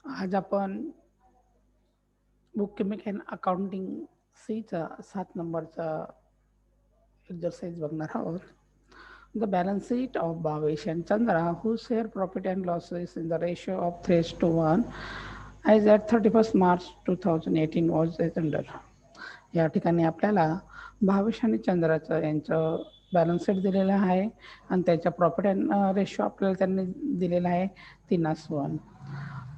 आज आपण book keeping and accounting सीचा 7 नंबरचा एक्सरसाइज बघणार आहोत. The balance sheet of Bhavesh and Chandra, whose share profit and losses in the ratio of 3:1 as at 31st March 2018 was as under. या ठिकाणी आपल्याला भावेश आणि चंद्राचं यांचं बॅलन्स शीट दिलेलं आहे आणि त्याच्या प्रॉफिट अँड रेशो आपल्याला त्यांनी दिलेला आहे 3:1.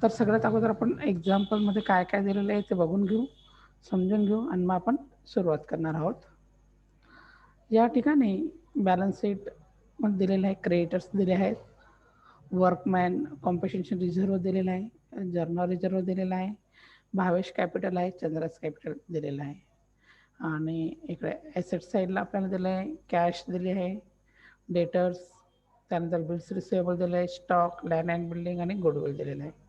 तर सगळ्यात अगोदर आपण एक्झाम्पलमध्ये काय काय दिलेलं आहे ते बघून घेऊ, समजून घेऊ आणि मग आपण सुरुवात करणार आहोत. या ठिकाणी बॅलन्स शीट दिलेलं आहे, क्रेडिटर्स दिले आहेत, वर्कमॅन कॉम्पेन्सेशन रिझर्व दिलेला आहे, जर्नल रिझर्व दिलेला आहे, भावेश कॅपिटल आहे, चंद्रास कॅपिटल दिलेलं आहे आणि इकडे ॲसेट साईडला आपल्याला दिलं आहे कॅश दिली आहे, डेटर्स, त्यानंतर बिल्स रिसिवेबल दिलं आहे, स्टॉक, लँड अँड बिल्डिंग आणि गुडविल दिलेलं आहे.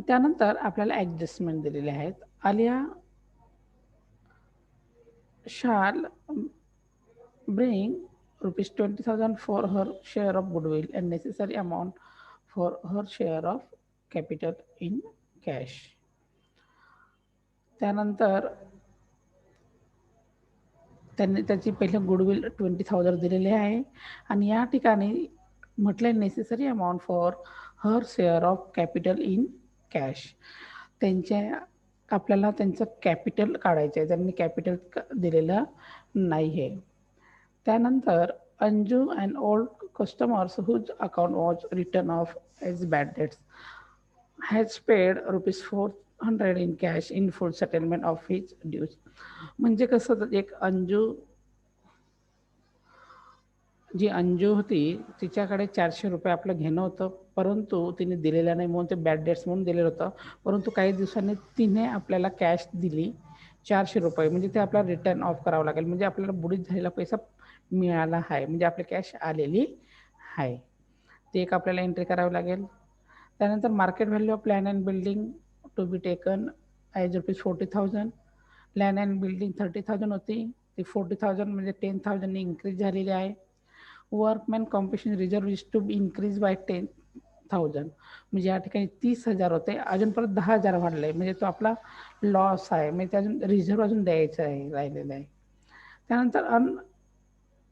त्यानंतर आपल्याला ॲडजस्टमेंट दिलेले आहेत. आलिया शाल bring rupees 20,000 for her share of goodwill and necessary amount for her share of capital in cash. त्यानंतर त्यांनी त्याची पहिले गुडविल 20,000 दिलेले आहे आणि या ठिकाणी म्हटले necessary amount for her share of capital in cash. त्यांच्या आपल्याला त्यांचं कॅपिटल काढायचं आहे, त्यांनी कॅपिटल दिलेलं नाही आहे. त्यानंतर Anju and old customers whose account was return of as bad debts has paid ₹400 in cash in full settlement of his dues. म्हणजे कसं, एक जी अंजू होती तिच्याकडे ₹400 आपलं घेणं होतं, परंतु तिने दिलेलं नाही म्हणून ते बॅड डेट्स म्हणून दिलेलं होतं. परंतु काही दिवसांनी तिने आपल्याला कॅश दिली ₹400, म्हणजे ते आपल्याला रिटर्न ऑफ करावं लागेल, म्हणजे आपल्याला बुडीत झालेला पैसा मिळाला आहे, म्हणजे आपली कॅश आलेली आहे. ते एक आपल्याला एंट्री करावी लागेल. त्यानंतर market value of land and building to be taken as ₹40,000. Land and building 30,000 होती, ती 40,000 म्हणजे 10,000 इन्क्रीज झालेली आहे. Workman compensation reserve is to be increase by 10,000, म्हणजे या ठिकाणी 30,000 होते, अजून परत 10,000 वाढले, म्हणजे तो आपला लॉस आहे, म्हणजे ते अजून रिझर्व अजून द्यायचं आहे, राहिलेलं आहे. त्यानंतर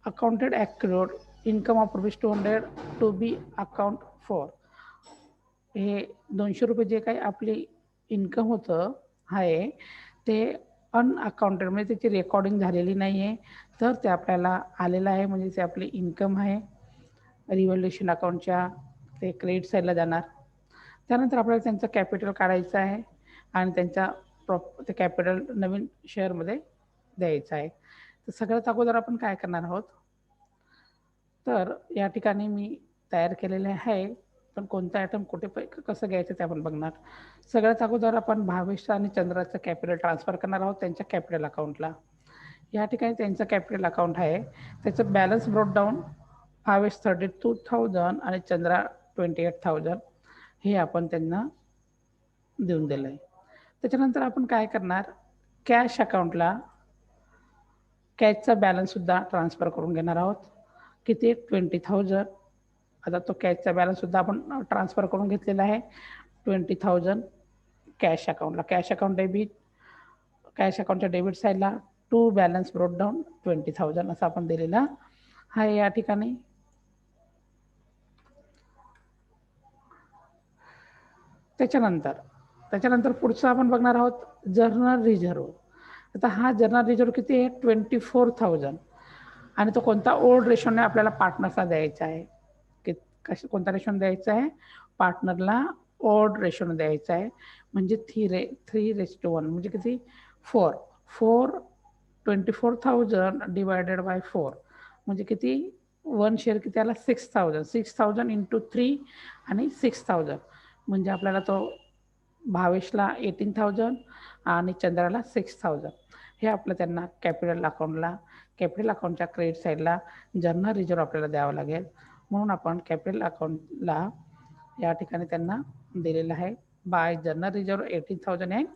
accounted accurate income of ₹200 to be account for. हे ₹200 जे काही आपली इन्कम होतं आहे ते अनअकाउंटेड, म्हणजे त्याची रेकॉर्डिंग झालेली नाही आहे, तर ते आपल्याला आलेलं आहे, म्हणजे ते आपली इन्कम आहे. रिव्हॅल्युएशन अकाउंटच्या ते क्रेडिट साईडला जाणार. त्यानंतर आपल्याला त्यांचं कॅपिटल काढायचं आहे आणि त्यांच्या ते कॅपिटल नवीन शेअरमध्ये द्यायचं आहे. तर सगळ्यात अगोदर आपण काय करणार आहोत, तर या ठिकाणी मी तयार केलेले आहे, पण कोणता आयटम कुठे कसं घ्यायचं ते आपण बघणार. सगळ्यात अगोदर आपण भावेश आणि चंद्राचं कॅपिटल ट्रान्सफर करणार आहोत त्यांच्या कॅपिटल अकाउंटला. या ठिकाणी त्यांचं कॅपिटल अकाउंट आहे, त्याचं बॅलन्स ब्रोट डाऊन भावेश 32,000 आणि चंद्रा 28,000 हे आपण त्यांना देऊन दिलं आहे. त्याच्यानंतर आपण काय करणार, कॅश अकाउंटला कॅशचा बॅलन्ससुद्धा ट्रान्सफर करून घेणार आहोत. किती? 20,000. आता तो कॅशचा बॅलन्ससुद्धा आपण ट्रान्सफर करून घेतलेला आहे 20,000 कॅश अकाउंटला. कॅश अकाउंटच्या डेबिट साईडला टू बॅलन्स ब्रोट डाऊन 20,000 असं आपण दिलेला आहे या ठिकाणी. त्याच्यानंतर पुढचं आपण बघणार आहोत जर्नल रिझर्व. आता हा जर्नल रिझर्व किती आहे? 24,000 आणि तो कोणता? ओल्ड रेशोने आपल्याला पार्टनर्सला द्यायचा आहे. कोणता रेशोने द्यायचा आहे? पार्टनरला ओल्ड रेशोने द्यायचा आहे, म्हणजे 3:1 म्हणजे किती? 4 24,000 डिवायडेड बाय 4 म्हणजे किती? 1 शेअर किती आला? 6,000. 6,000 इंटू 3 आणि 6,000 म्हणजे आपल्याला तो भावेशला 18,000 आणि चंद्राला 6,000 हे आपलं त्यांना कॅपिटल अकाउंटच्या क्रेडिट साईडला जर्नल रिझर्व आपल्याला द्यावं लागेल. म्हणून आपण कॅपिटल अकाउंटला या ठिकाणी त्यांना दिलेलं आहे बाय जर्नल रिझर्व 18,000 अँड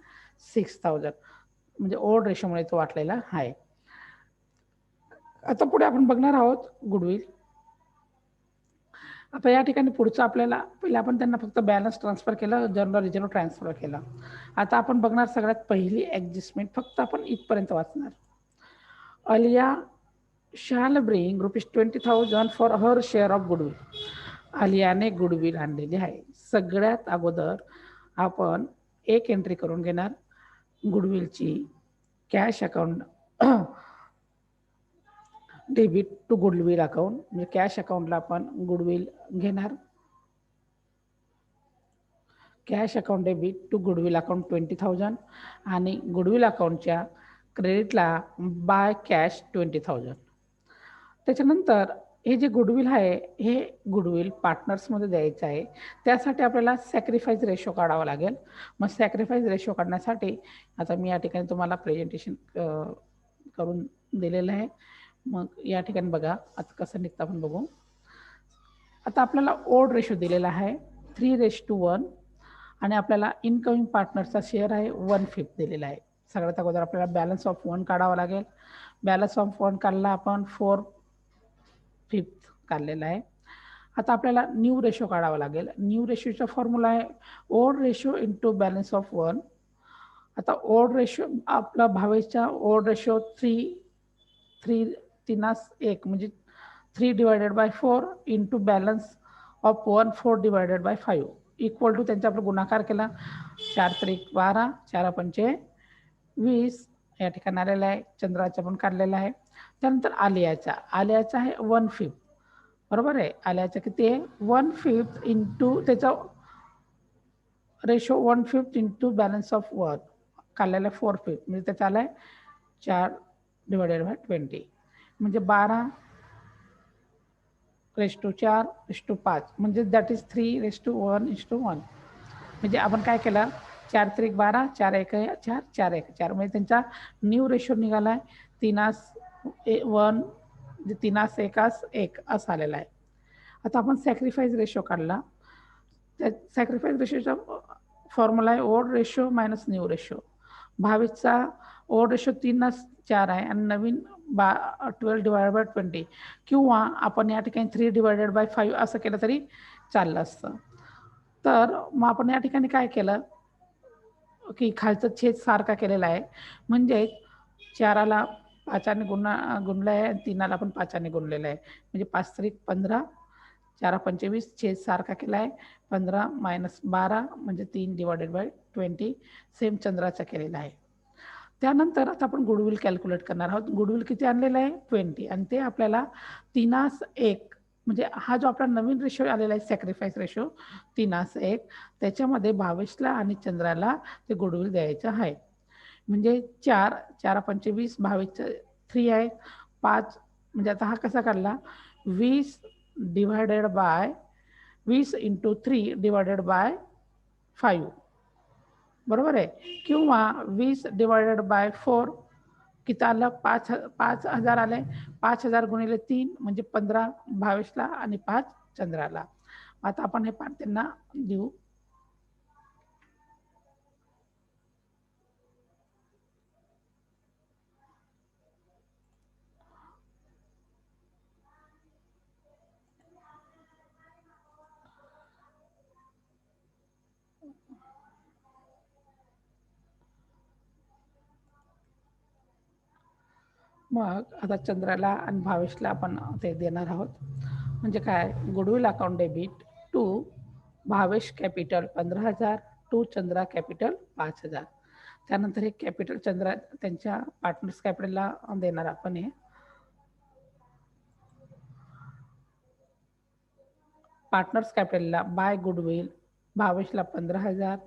6,000, म्हणजे ओल्ड रेशोमुळे तो वाटलेला आहे. आता पुढे आपण बघणार आहोत गुडविल. आता या ठिकाणी पुढचं आपल्याला पहिले आपण त्यांना फक्त बॅलन्स ट्रान्सफर केलं, जनरल रिझर्व्ह ट्रान्सफर केला. आता आपण बघणार सगळ्यात पहिली ॲडजस्टमेंट, फक्त आपण इथपर्यंत वाचणार. Alia shall bring ₹20,000 for her share of goodwill. आलियाने गुडविल आणलेली आहे. सगळ्यात अगोदर आपण एक एंट्री करून घेणार गुडविलची. Cash account debit to goodwill account, म्हणजे कॅश अकाउंटला आपण गुडविल घेणार. Cash account debit to goodwill account 20,000 आणि गुडविल अकाउंटच्या क्रेडिटला बाय कॅश 20,000. त्याच्यानंतर हे जे गुडविल आहे हे गुडविल पार्टनर्समध्ये द्यायचं आहे. त्यासाठी आपल्याला सॅक्रिफाईस रेशो काढावा लागेल. मग सॅक्रिफाईस रेशो काढण्यासाठी आता मी या ठिकाणी तुम्हाला प्रेझेंटेशन करून दिलेलं आहे. मग या ठिकाणी बघा आता कसं निघतं आपण बघू. आता आपल्याला ओड रेशो दिलेला आहे 3:1 आणि आपल्याला इनकमिंग पार्टनरचा शेअर आहे 1/5 दिलेला आहे. सगळ्यात अगोदर आपल्याला बॅलन्स ऑफ 1 काढावा लागेल. बॅलन्स ऑफ 1 काढला आपण 4/5 काढलेला आहे. आता आपल्याला न्यू रेशो काढावा लागेल. न्यू रेशोचा फॉर्म्युला आहे ओड रेशो इंटू बॅलन्स ऑफ 1. आता ओड रेशो आपला भावेचा ओड रेशो 3:1 म्हणजे 3/4 into balance of 1 4/5 equal to त्यांचा आपण गुणाकार केला 4×3=12 4×5=20 या ठिकाणी आलेला आहे. चंद्राचा पण काढलेला आहे. त्यानंतर आलियाचा आहे 1/5 बरोबर आहे. आलियाचा किती आहे 1/5 इंटू त्याचा रेशो 1/5 इंटू बॅलन्स ऑफ 1 काढलेला 4/5 म्हणजे त्याचा आलाय 4/20 म्हणजे 12:4:5 म्हणजे दॅट इज 3:1:1. म्हणजे आपण काय केलं 4×3=12 4×1=4 4×1=4 म्हणजे त्यांचा न्यू रेशो निघालाय 3:1 3:1:1 असा आलेला आहे. आता आपण सॅक्रिफाईस रेशो काढला. त्या सॅक्रिफाईस रेशोचा फॉर्म्युला आहे ओड रेशो मायनस न्यू रेशो. भावेचा ओड रेशो 3:4 आहे आणि नवीन 12/20 किंवा आपण या ठिकाणी 3/5 असं केलं तरी चाललं असतं. तर मग आपण या ठिकाणी काय केलं की खालचं छेद सारखा केलेला आहे. म्हणजे 4ला 5ने गुणलं आहे आणि 3ला पण 5ने गुणलेलं आहे. म्हणजे 5×3=15 4×5=20 छेद सारखा केला आहे. 15 - 12 म्हणजे 3/20 सेम चंद्राचा केलेला आहे. त्यानंतर आता आपण गुडविल कॅल्क्युलेट करणार आहोत. गुडविल किती आणलेलं आहे 20 आणि ते आपल्याला 3:1 म्हणजे हा जो आपला नवीन रेशो आलेला आहे सॅक्रिफाईस रेशो 3:1 त्याच्यामध्ये भावेशला आणि चंद्राला ते गुडविल द्यायचं आहे. म्हणजे 4 4×5=20 भावेशचं 3 आहे 5 म्हणजे आता हा कसा काढला 20 इंटू 3/5 बरोबर आहे. किंवा 20/4 किती आलं 5,000 आले 5,000 गुणिले 3 म्हणजे 15 भावेशला आणि 5 चंद्राला. आता आपण हे पाठ त्यांना देऊ. मग आता चंद्राला आणि भावेशला आपण ते देणार आहोत. म्हणजे काय goodwill account debit to Bhavesh capital 15,000 to Chandra capital 5,000. त्यानंतर हे कॅपिटल चंद्रा त्यांच्या पार्टनर्स कॅपिटलला देणार आपण. हे पार्टनर्स कॅपिटलला बाय गुडविल भावेशला 15,000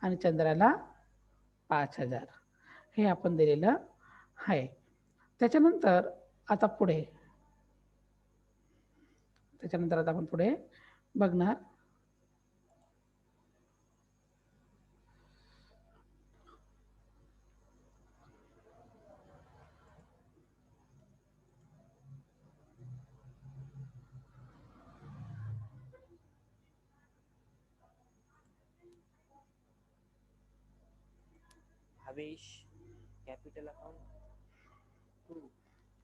आणि चंद्राला 5,000 हे आपण दिलेलं आहे. त्याच्यानंतर आता आपण पुढे बघणार Bhavesh capital account to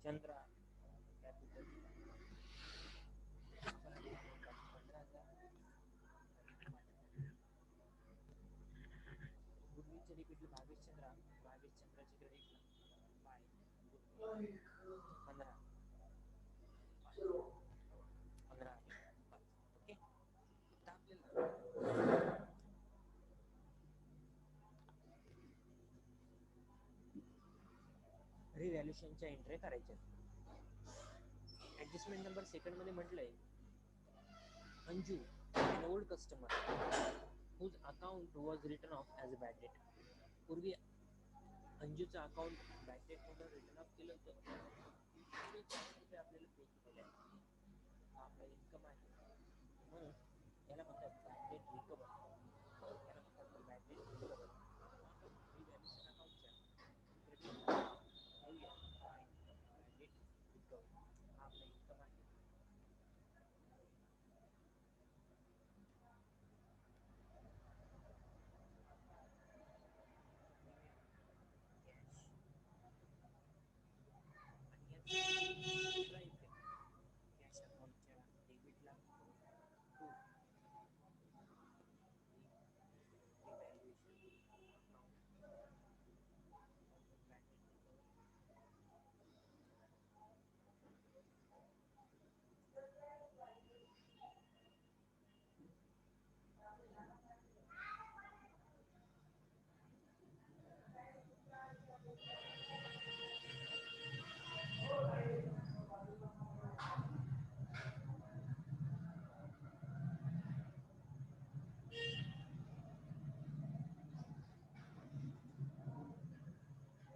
Chandra capital Bhavesh Chandra, Bhavesh चंद्राची क्रेडिट बाय रुपये 15 15 ओके. आता आपल्याला रिव्हॅल्युएशनच्या एंट्री करायच्या. ऍडजस्टमेंट नंबर सेकंड मध्ये म्हटलंय Anju an old customer whose account was written off as a bad debt. पूर्वी अंजूचं अकाउंट बॅड डेट म्हणून रिटर्न ऑफ केलं होतं. ₹400 आपल्याला पे केलेले आहे. हा आपला इन्कम आहे, म्हणून याला म्हणतात बॅड डेट रिकवर. याला म्हणतात बॅड डेट रिकवर. आपण रिव्हॅल्युएशन अकाउंटच्या क्रेडिट घेऊया बाय बॅड डेट रिकवर. हा आपला इन्कम आहे. कॅश आणि याचा कॅश अकाउंटच्या डेबिटला to revaluation account bad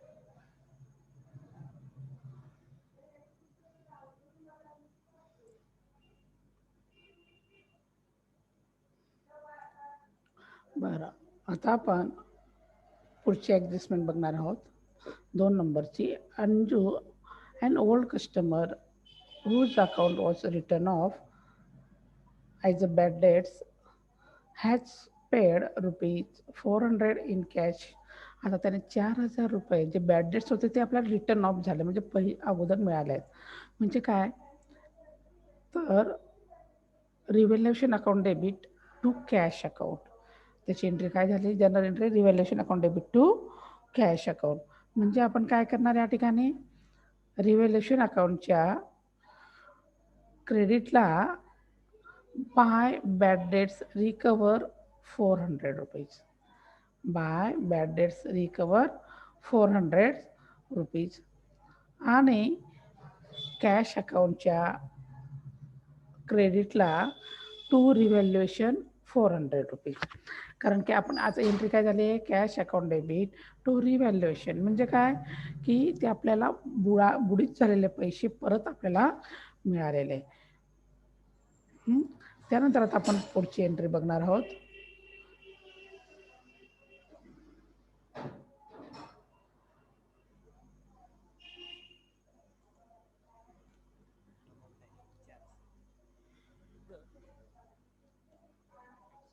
debt recover. बरं, आता आपण पुढची ॲडजस्टमेंट बघणार आहोत. 2 नंबरची. Anju an old customer whose account was written off as a bad debts has paid rupees 400 in cash. आता त्याने 4,000 रुपये जे बॅड डेट्स होते ते आपल्याला रिटर्न ऑफ झाले, म्हणजे अगोदर मिळाले आहेत. म्हणजे काय, तर revaluation account debit to cash account. त्याची एंट्री काय झाली, general entry revaluation account debit to cash account. म्हणजे आपण काय करणार या ठिकाणी, रिव्हॅल्युएशन अकाउंटच्या क्रेडिटला by bad debts recover 400 rupees. By bad debts recover 400 rupees. आणि कॅश अकाउंटच्या क्रेडिटला टू रिव्हॅल्युएशन 400 रुपीज. कारण की आपण आज एंट्री काय झाली आहे, cash account debit to revaluation. म्हणजे काय की ते आपल्याला बुडीत झालेले पैसे परत आपल्याला मिळालेले. त्यानंतर आता आपण पुढची एंट्री बघणार आहोत. अमाऊंट आहे 400.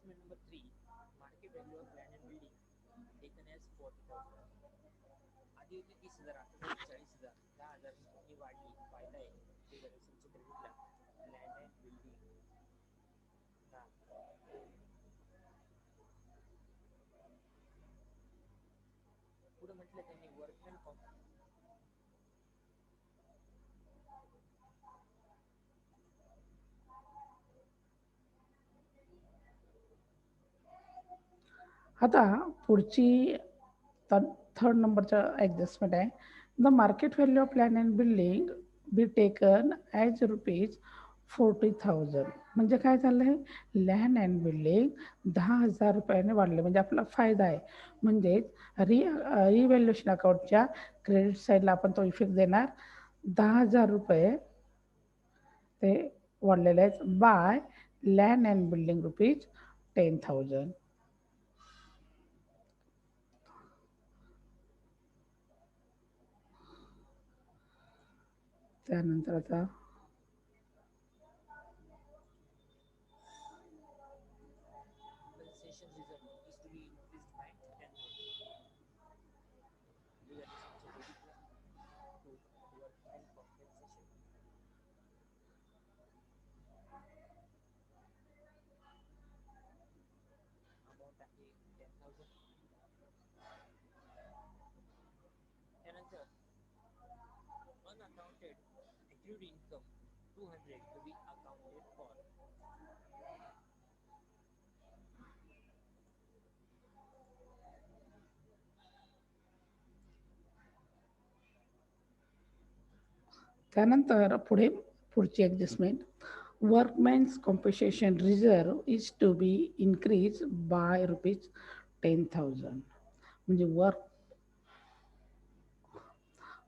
Adjustment number 3 market value of land and building taken as 40,000. आधी होती 30,000, आता झाली 40,000. 10,000 ही वाढली. फायदा आहे रिव्हॅल्युएशनच्या क्रेडिटला लँड अँड बिल्डिंग 10. पुढे म्हटलं त्यांनी वर्कमॅन आता पुढची थर्ड नंबरचं ॲडजस्टमेंट आहे. The market value of land and building B taken as rupees 40,000. म्हणजे काय झालं आहे, लँड अँड बिल्डिंग 10,000 रुपयाने वाढले, म्हणजे आपला फायदा आहे. म्हणजेच रिव्हॅल्युएशन अकाउंटच्या क्रेडिट साईडला आपण तो इफेक्ट देणार. 10,000 रुपये ते वाढलेले आहेत bye land and building rupees 10,000. त्यानंतर आता compensation reserve is to be increased by 10,000. रिव्हॅल्युएशनच्या डेबिटला टू वर्कमॅन कॉम्पेन्सेशन अमाऊंट आहे 10,000. accrued income 200 to be accounted for. त्यानंतर पुढची adjustment, workman's compensation reserve is to be increase by ₹10,000. म्हणजे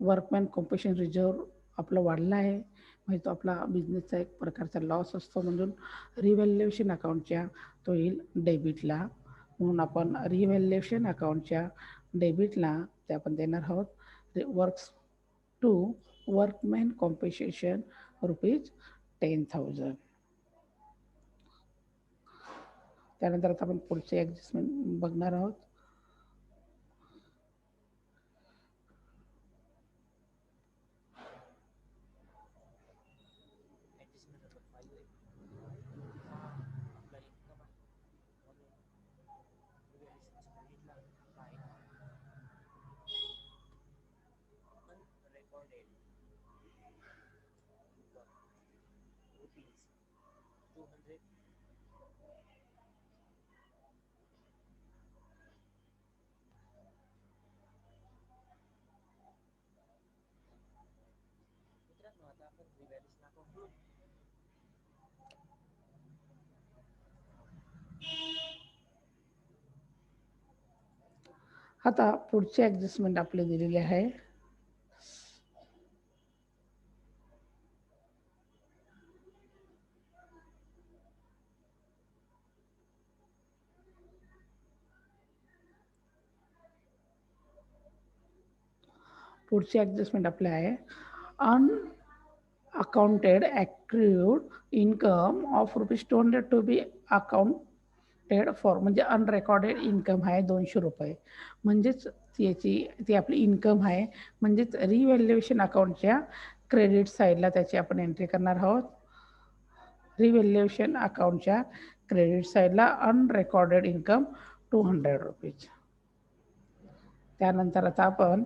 workman compensation reserve आपला वाढला आहे, म्हणजे तो आपला बिझनेसचा एक प्रकारचा लॉस असतो, म्हणून रिव्हॅल्युएशन अकाउंटच्या तो येईल डेबिटला. म्हणून आपण रिव्हॅल्युएशन अकाउंटच्या डेबिटला ते आपण देणार आहोत वर्क्स टू वर्कमॅन कॉम्पेन्सेशन ₹10,000. त्यानंतर आता आपण पुढचे ॲडजस्टमेंट बघणार आहोत. ॲडजस्टमेंट नंबर 5 आहे. हा आपला इन्कम आहे, म्हणून रिव्हॅल्युएशनच्या क्रेडिटला बाय अनरेकॉर्डेड इन्कम ₹200. मित्रांनो, आता आपण रिव्हॅल्युएशन अकाउंट आता पुढचे ॲडजस्टमेंट आपले दिलेले आहे. पुढची ॲडजस्टमेंट आपले आहे unaccounted accrued income of ₹200 to be accounted for. म्हणजे अनरेकॉर्डेड इन्कम आहे ₹200. म्हणजेच ती आपली इन्कम आहे, म्हणजेच रिव्हॅल्युएशन अकाउंटच्या क्रेडिट साईडला त्याची आपण एंट्री करणार आहोत. रिव्हॅल्युएशन अकाउंटच्या क्रेडिट साईडला अनरेकॉर्डेड इन्कम ₹200. त्यानंतर आता आपण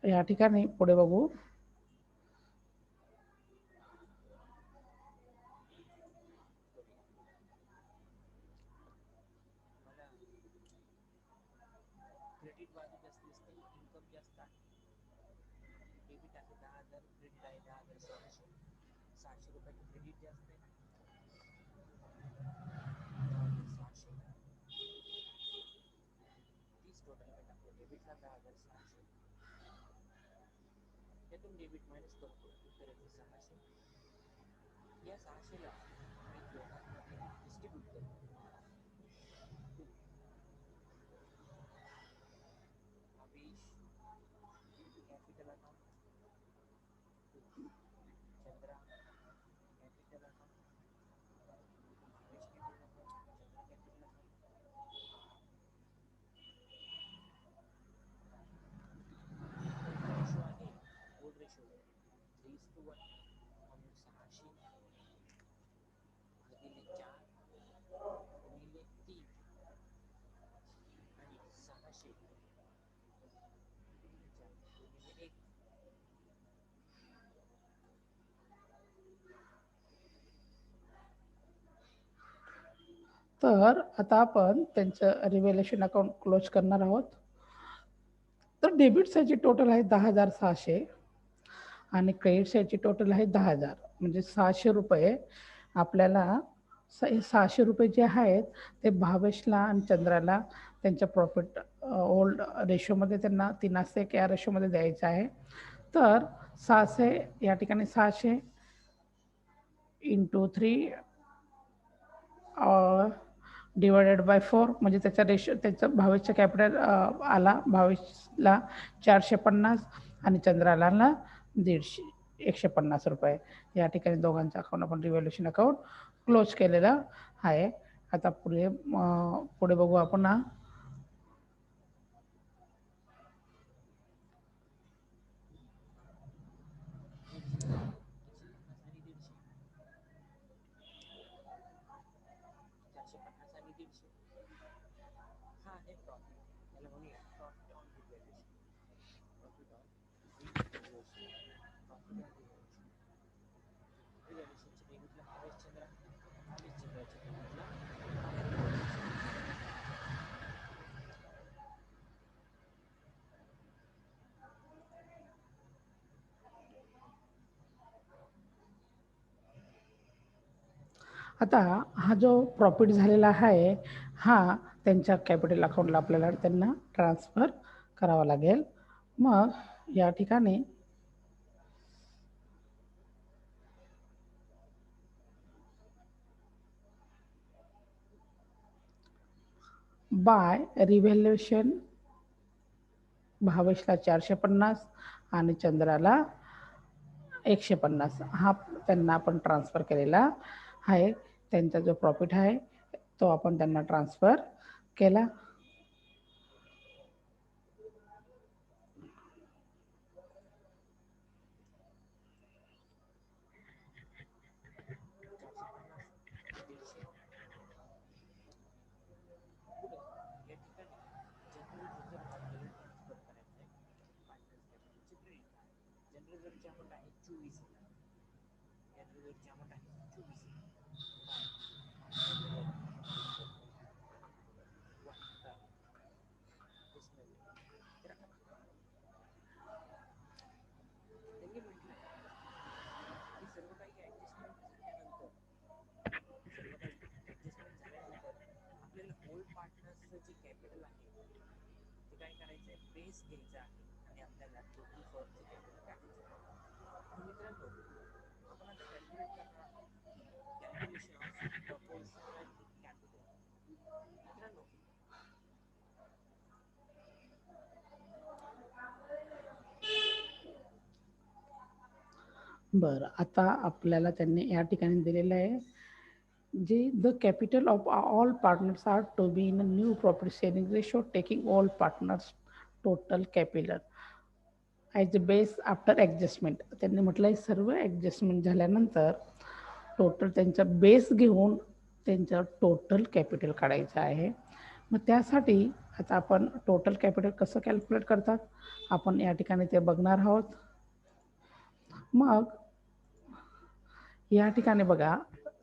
या ठिकाणी पुढे बघू. मला क्रेडिट बाजू जास्त दिसते, इन्कम जास्त आहे. डेबिट आहे 10,000, क्रेडिट आहे 10,600. ₹700 क्रेडिट जास्त आहे, 10,600. 30 टोटल मी टाकतो. डेबिटला 10,600, यातून डेबिट मायनस करतो, उत्तर येते 600. या 600ला मी दोघांमध्ये डिस्ट्रीब्यूट करतो. Avesh capital account, Chandra capital account, Avesh capital account, Chandra capital account. Ratio आहे ओल्ड रेशो 3:1, म्हणून 600 भागिले 4 गुणिले 3 आणि 600 गुणिले 1. तर आता आपण त्यांचं रिव्हॅल्युएशन अकाउंट क्लोज करणार आहोत. तर डेबिट साईडची टोटल आहे 10,600 आणि क्रेडिट साईडची टोटल आहे 10,000. म्हणजे ₹600 आपल्याला ₹600 जे आहेत ते भावेशला आणि चंद्राला त्यांच्या प्रॉफिट ओल्ड रेशोमध्ये त्यांना 3:1 या रेशोमध्ये द्यायचं आहे. तर 600 या ठिकाणी 600 × 3 डिवायडेड बाय 4, म्हणजे त्याचा रेशो त्याचं भावेशचा कॅपिटल आला भावेशला 450 आणि चंद्राला 150 या ठिकाणी दोघांचं अकाउंट आपण रिव्हॅल्युएशन अकाउंट क्लोज केलेलं आहे. आता पुढे बघू आपण. हा आहे प्रॉफिट, याला म्हणूया profit on revaluation. Profit on revaluation, revaluation रिव्हॅल्युएशनच्या डेबिटला भावेश चंद्रा, भावेश चंद्राच्या क्रेडिटला रिव्हॅल्युएशन. आता हा जो प्रॉफिट झालेला आहे हा त्यांच्या कॅपिटल अकाउंटला आपल्याला त्यांना ट्रान्सफर करावा लागेल. मग या ठिकाणी बाय रिव्हॅल्युएशन भावेशला 450 आणि चंद्राला 150 हा त्यांना आपण ट्रान्सफर केलेला आहे. त्यांचा जो प्रॉफिट आहे तो आपण त्यांना ट्रान्सफर केला. पुढे या ठिकाणी जनरल रिझर्व्ह आपल्याला ट्रान्सफर करायचं आहे. पार्टनर्स कॅपिटलचे क्रेडिट आहे. जनरल रिझर्व्हची अमाऊंट आहे 24,000. जनरल रिझर्व्हची अमाऊंट आहे 24,000 बाय जनरल 1 आता ॲडजस्टमेंट. तर त्यांनी म्हटलंय की सर्व काही ॲडजस्टमेंट झाल्यानंतर आपल्याला ओल्ड पार्टनर्सचं जे कॅपिटल आहे ते काय करायचं आहे, बेस घ्यायचा आहे आणि आपल्याला टोटल फर्मचं कॅपिटल काढायचं आहे. तर मित्रांनो आपण आता कॅल्क्युलेट करणार आहोत कॅल्क्युलेशन ऑफ प्रपोर्शनल कॅपिटल. मित्रांनो बरं, आता आपल्याला त्यांनी या ठिकाणी दिलेलं आहे जे the capital of all partners are to be in a new profit sharing ratio taking all partners total capital as a base after adjustment. त्यांनी म्हटलं आहे सर्व ॲडजस्टमेंट झाल्यानंतर टोटल त्यांचा बेस घेऊन त्यांचं टोटल कॅपिटल काढायचं आहे. मग त्यासाठी आता आपण टोटल कॅपिटल कसं कॅल्क्युलेट करतात आपण या ठिकाणी ते बघणार आहोत. मग या ठिकाणी बघा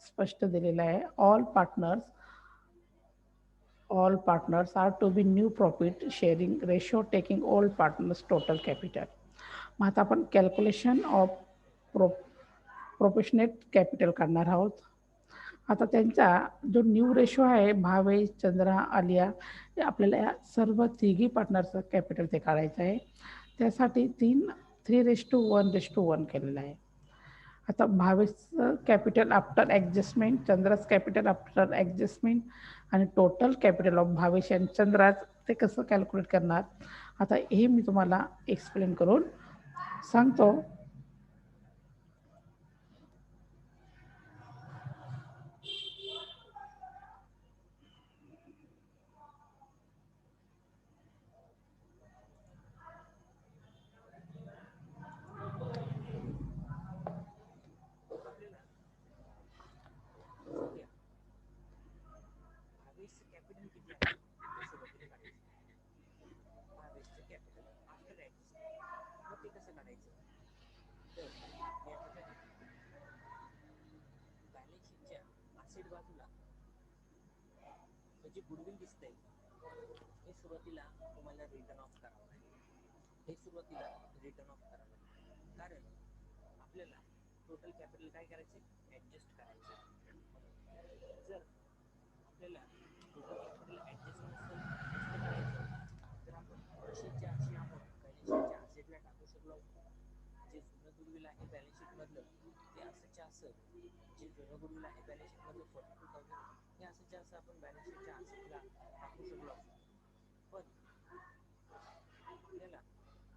स्पष्ट दिलेलं आहे all partners are to be new profit sharing ratio taking all partners total capital. मग आता आपण कॅल्क्युलेशन ऑफ प्रोपोर्शनेट कॅपिटल काढणार आहोत. आता त्यांचा जो न्यू रेशो आहे भावेश चंद्रा आलिया हे आपल्याला या सर्व तिघी पार्टनरचं कॅपिटल ते काढायचं आहे. त्यासाठी 3:1:1 केलेलं आहे. आता भावेशचं कॅपिटल आफ्टर ॲडजस्टमेंट, चंद्राच कॅपिटल आफ्टर ॲडजस्टमेंट आणि टोटल कॅपिटल ऑफ भावेश आणि चंद्राच ते कसं कॅल्क्युलेट करणार आता हे मी तुम्हाला एक्सप्लेन करून सांगतो. आपल्याला बघूया भावेशचं कॅपिटल किती आहे ते सुरुवातीला काढायचं. भावेशचं कॅपिटल आफ्टर ॲडजस्टमेंट मग ते कसं काढायचं तर या ठिकाणी बॅलन्स शीटच्या असेट बाजूला जे गुडविल दिसतंय हे सुरुवातीला तुम्हाला रिटर्न ऑफ करावं लागेल. हे सुरुवातीला रिटर्न ऑफ करावं लागेल कारण आपल्याला टोटल कॅपिटल काय करायचे ॲडजस्ट करायचे म्हणून. जर आपल्याला टोटल कॅपिटल ॲडजस्ट नसतं करायचं तर आपण जशीच्या अशी अमाऊंट बॅलन्स शीटच्या असेटला टाकू शकलो असतो. जे जुनं गुडविल आहे बॅलन्स शीटमधलं ते असंच्या असं, जे जुनं गुडविल आहे बॅलन्स शीटमधलं 42,000 हे असंच्या असं आपण बॅलन्स शीटच्या असेटला टाकू शकलो असतो. पण आपल्याला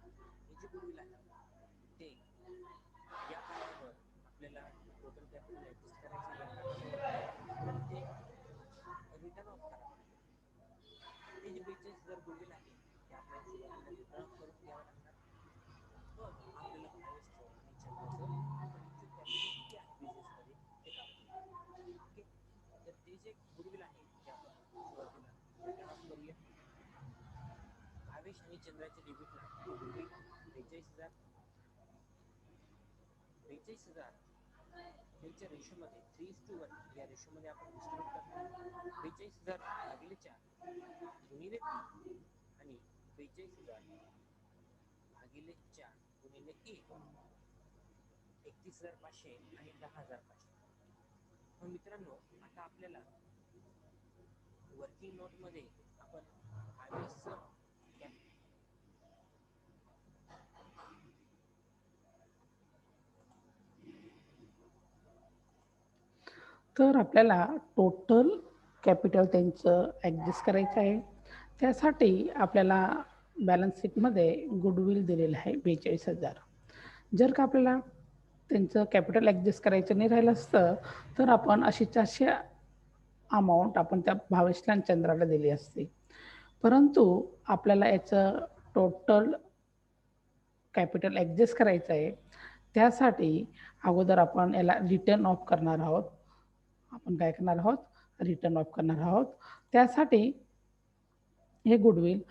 हे जे गुडविल आहे ते या कारणावर आपल्याला टोटल कॅपिटल ॲडजस्ट करायचं या कारणामुळे आपल्याला ते रिटर्न ऑफ करावं लागेल. ते जे 42,000 गुडविल आहे ते आपल्याला सुरुवातीला रिटर्न ऑफ करून घ्यावं लागणार. मग आपल्याला भावेशचं आणि चंद्राचं ॲक्च्युअल कॅपिटल किती आहे बिझनेसमध्ये ते काढता येईल. ओके, तर ते जे गुडविल आहे ते आपण सुरुवातीला रिटर्न ऑफ करूया. भावेश आणि चंद्राच्या डेबिटला गुडविल 43,000 42,000 त्यांच्या रेशोमध्ये 3:1 या रेशोमध्ये आपण डिस्ट्रीब्यूट करणार. 42,000 भागिले 4 गुणिले 3 आणि 42,000 भागिले 4 गुणिले 1 31,500 आणि 10,500. मग मित्रांनो, आता आपल्याला वर्किंग नोट मध्ये आपण तर आपल्याला टोटल कॅपिटल त्यांचं ॲडजस्ट करायचं आहे. त्यासाठी आपल्याला बॅलन्स शीटमध्ये गुडविल दिलेलं आहे 42,000. जर का आपल्याला त्यांचं कॅपिटल ॲडजस्ट करायचं नाही राहिलं असतं तर आपण अशी 400 अमाऊंट आपण त्या भावेशला आणि चंद्राला दिली असती. परंतु आपल्याला याचं टोटल कॅपिटल ॲडजस्ट करायचं आहे. त्यासाठी अगोदर आपण याला रिटर्न ऑफ करणार आहोत. आपण काय करणार आहोत? रिटर्न ऑफ करणार आहोत. त्यासाठी हे गुडविल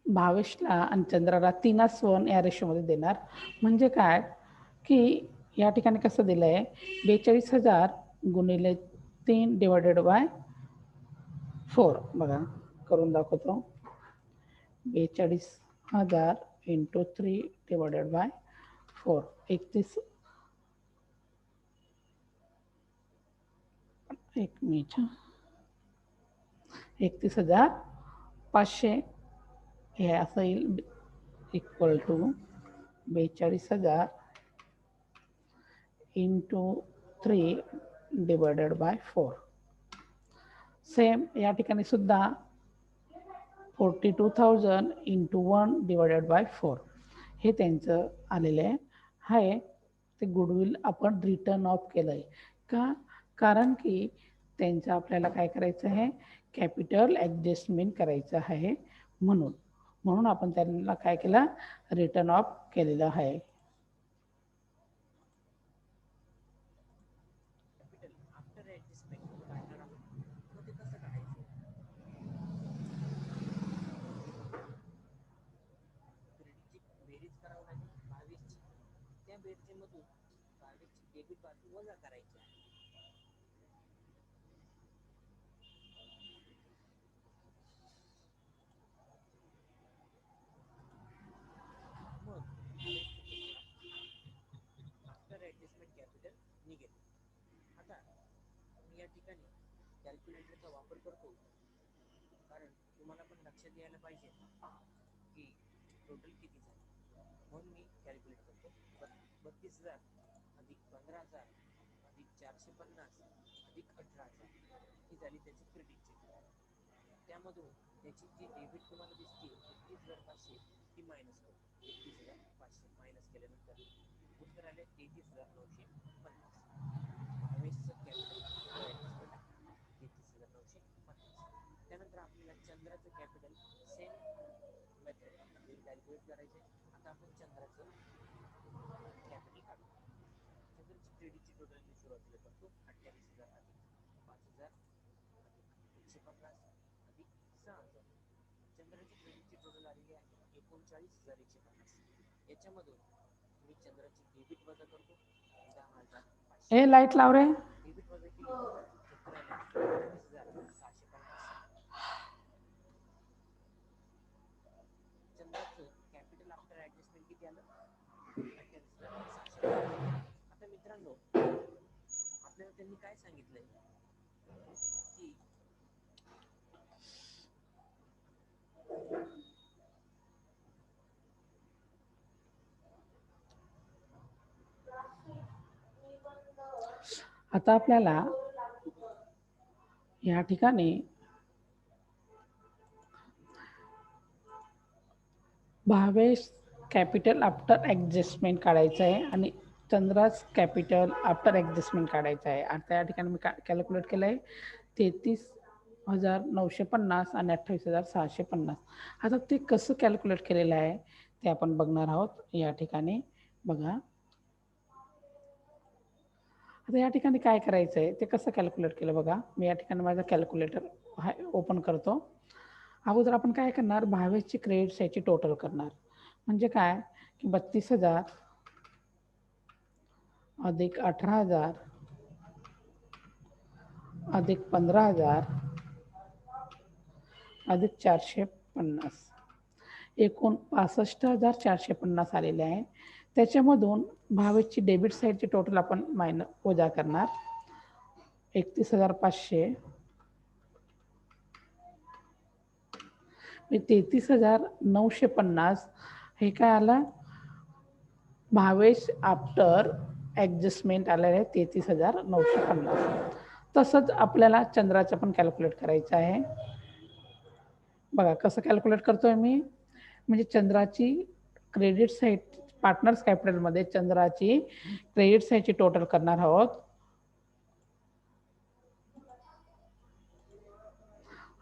भावेशला आणि चंद्राला 3:1 या रेशोमध्ये देणार. म्हणजे काय की या ठिकाणी कसं दिलं आहे, 42,000 गुणिले 3 डिवायडेड बाय 4. बघा करून दाखवतो. 42,000 इंटू 3 डिवायडेड बाय 4. 31,500 हे असं येईल equal to 42,000 into 3 divided by 4. Same या ठिकाणी सुद्धा 42,000 इंटू 1 डिवायडेड बाय 4 हे त्यांचं आलेलं आहे. ते गुडविल आपण रिटर्न ऑफ केलं आहे. का? कारण की त्यांचं आपल्याला काय करायचं आहे, कॅपिटल ॲडजस्टमेंट करायचं आहे. म्हणून आपण त्यांना काय केलं, रिटर्न ऑफ केलेलं आहे. कॅपिटल आफ्टर ॲडजस्टमेंट काढणार आहोत. मग ते कसं काढायचं? क्रेडिटची बेरीज करावं लागेल 22ची. त्या बेरजेमधून 22ची डेबिट बाजू वजा करायची आहे. मग आफ्टर ॲडजस्टमेंट कॅपिटल निघेल. आता मी या ठिकाणी कॅल्क्युलेटरचा वापर करतो, कारण तुम्हाला पण लक्षात यायला पाहिजे की टोटल किती झाले. म्हणून मी कॅल्क्युलेट करतो. 32,000 अधिक 15,000 अधिक 450 अधिक 18,000 ही झाली त्याची क्रेडिटची. त्यामधून त्याची जी डेबिट तुम्हाला दिसते 31,500 ती मायनस करतो. 31,500 मायनस केल्यानंतर उत्तर आले 33,950. भावेशचं कॅपिटल आफ्टर ॲडजस्टमेंट 33,950. त्यानंतर आपल्याला चंद्राचं कॅपिटल सेम मेथड कॅल्क्युलेट करायचे. आता आपण चंद्राचं कॅपिटल काढू. चंद्राची क्रेडिटची टोटल मी सुरुवातीला करतो. 28,000 अधिक 5,000 अधिक 150 अधिक 6,000. चंद्राची क्रेडिटची टोटल आलेली आहे 39,150. याच्यामधून मी चंद्राची डेबिट वजा करतो 10,500. हे लाईट लाव रे. डेबिट वजा केली उत्तर आले 38,650. चंद्राचं कॅपिटल आफ्टर ॲडजस्टमेंट किती आलं? 38,650. आता मित्रांनो, आपल्याला त्यांनी काय सांगितलंय की आता आपल्याला या ठिकाणी भावेश कॅपिटल आफ्टर ॲडजस्टमेंट काढायचं आहे आणि चंद्रास कॅपिटल आफ्टर ॲडजस्टमेंट काढायचं आहे. आता या ठिकाणी मी कॅल्क्युलेट केलं आहे 33,950 आणि 28,650. आता ते कसं कॅल्क्युलेट केलेलं आहे ते आपण बघणार आहोत. या ठिकाणी बघा. आता या ठिकाणी काय करायचं आहे ते कसं कॅल्क्युलेट केलं बघा. मी या ठिकाणी माझं कॅल्क्युलेटर ओपन करतो. अगोदर आपण काय करणार, भावेशची क्रेडिट्स याची टोटल करणार. म्हणजे काय की 32,000 अधिक 18,000 अधिक 15,000 अधिक 450, एकूण 65,450 आलेले आहे. त्याच्यामधून भावेशची डेबिट साईडची टोटल आपण वजा करणार. 31,500, 33,950 हे काय आलं, भावेश आफ्टर ॲडजस्टमेंट आलेलं आहे 33,950. तसंच आपल्याला चंद्राचं पण कॅल्क्युलेट करायचं आहे. बघा कसं कॅल्क्युलेट करतोय मी, म्हणजे चंद्राची क्रेडिट साईड पार्टनर्स कॅपिटलमध्ये चंद्राची क्रेडिट साईडची टोटल करणार आहोत.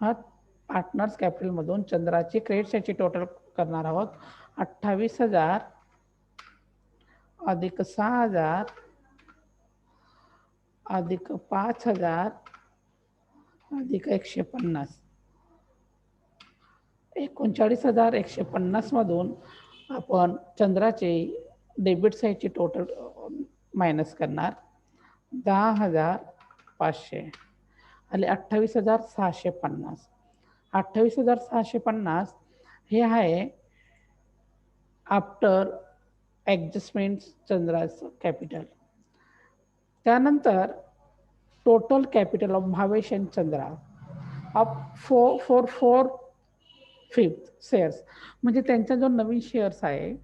हा पार्टनर्स कॅपिटलमधून चंद्राची क्रेडिट साईडची टोटल करणार आहोत. 28,000 अधिक 6,000 अधिक 5,000 अधिक 150, 39,150 मधून आपण चंद्राचे डेबिट साईडची टोटल मायनस करणार. 10,500 आणि 28,650. 28,650 हे आहे आफ्टर ॲडजस्टमेंट चंद्राचं कॅपिटल. त्यानंतर total capital of Bhavesh and Chandra of 4/5 shares, म्हणजे त्यांचा जो नवीन शेअर्स आहे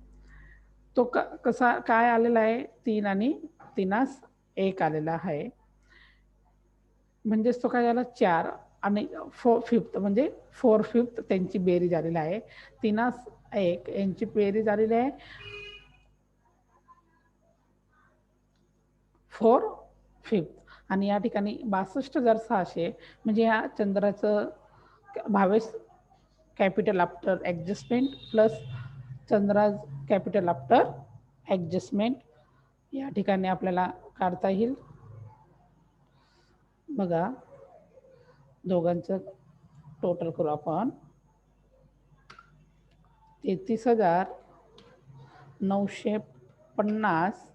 तो कसा काय आलेला आहे, 3 आणि 3 आलेला आहे. म्हणजेच तो काय झाला 4 आणि 4/5 म्हणजे 4/5 त्यांची बेरीज आलेली आहे. 3 यांची बेरीज आलेली आहे 4/5 आणि या ठिकाणी 62,600 म्हणजे या चंद्राचं Bhavesh capital after adjustment plus Chandra's capital after adjustment या ठिकाणी आपल्याला काढता येईल. बघा दोघांचं टोटल करू आपण. 33,950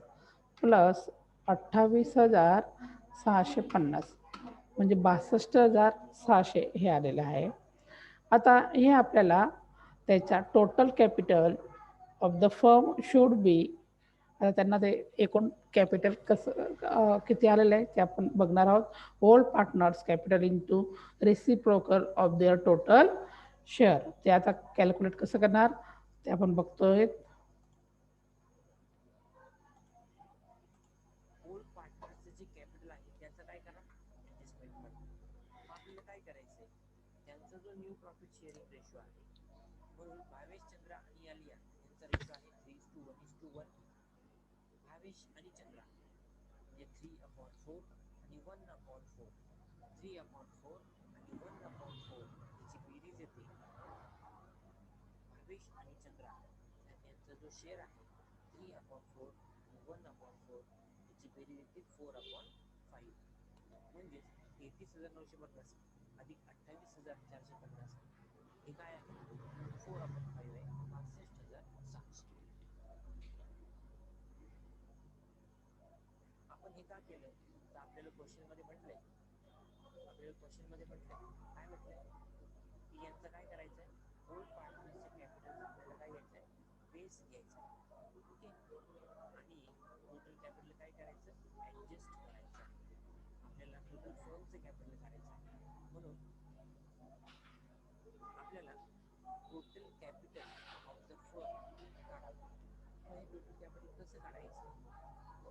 प्लस 28,650 म्हणजे 62,600 हे आलेलं आहे. आता हे आपल्याला त्याचा total capital of the firm should be, आता त्यांना ते एकूण कॅपिटल कसं किती आलेलं आहे ते आपण बघणार आहोत. Old partners capital into reciprocal of their total share, ते आता कॅल्क्युलेट कसं करणार ते आपण बघतोय. ओल्ड पार्टनरचं जे कॅपिटल आहे त्याचं काय करा ॲडजस्टमेंटमध्ये. मग आपल्याला काय करायचं आहे, त्यांचा जो न्यू प्रॉफिट शेअरिंग रेशो आहे म्हणून भावेश चंद्रा आणि आलिया यांचा रेशो आहे 3:1:1. भावेश आणि चंद्रा म्हणजे 3/4 आणि 1/4. 3/4 आणि 1/4 याची बेरीज येते. भावेश आणि चंद्रा यांचा जो शेअर आहे 3/4 आणि 1/4 याची बेरीज येते 4/5. म्हणजेच 33,950 अधिक 28,450 हे काय आहे 4/5 आहे, 62,600. आपण हे का केलं तर आपल्याला क्वेश्चनमध्ये म्हटलंय काय म्हटलंय की यांचं काय करायचं आहे, ओल्ड पार्टनरचं कॅपिटल आपल्याला काय घ्यायचं आहे, बेस घ्यायचा आहे. ओके, आणि टोटल कॅपिटल काय करायचं ॲडजस्ट करायचं आहे. आपल्याला टोटल फर्मचं कॅपिटल काढायचं आहे म्हणून आपल्याला total capital of the firm काढावं. मग हे टोटल कॅपिटल कसं काढायचं,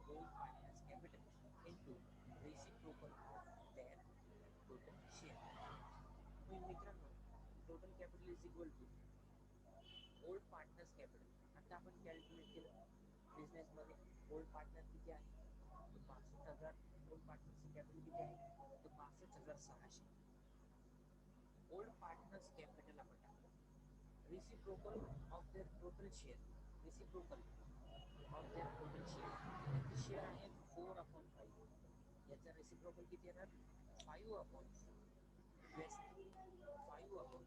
old partners capital into reciprocal of their total share. मग मित्रांनो total capital is equal to old partners capital. आता आपण कॅल्क्युलेट केलं बिझनेसमध्ये ओल्ड पार्टनर किती आहे, तर 62,000. ओल्ड पार्टनरचं कॅपिटल किती आहे, तर 62,600. ओल्ड पार्टनर्स कॅपिटल आपण टाकलं reciprocal of their total share. Reciprocal of their total share, त्यांचे शेअर आहे 4/5. याचा रेसिप्रोकल किती येणार 5/4. येस 5/4.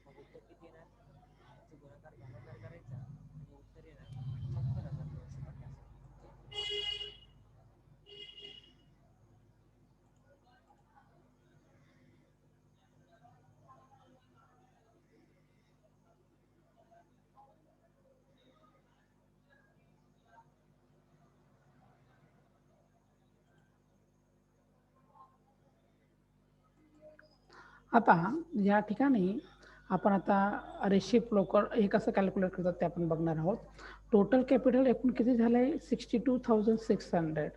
मग उत्तर किती येणार, याचे गुणाकार भागाकार करायचा आणि उत्तर येणार 78,950. ओके, आता या ठिकाणी आपण आता रेसिप्रोकल हे कसं कॅल्क्युलेट करतात ते आपण बघणार आहोत. टोटल कॅपिटल एकूण किती झालं आहे 62,600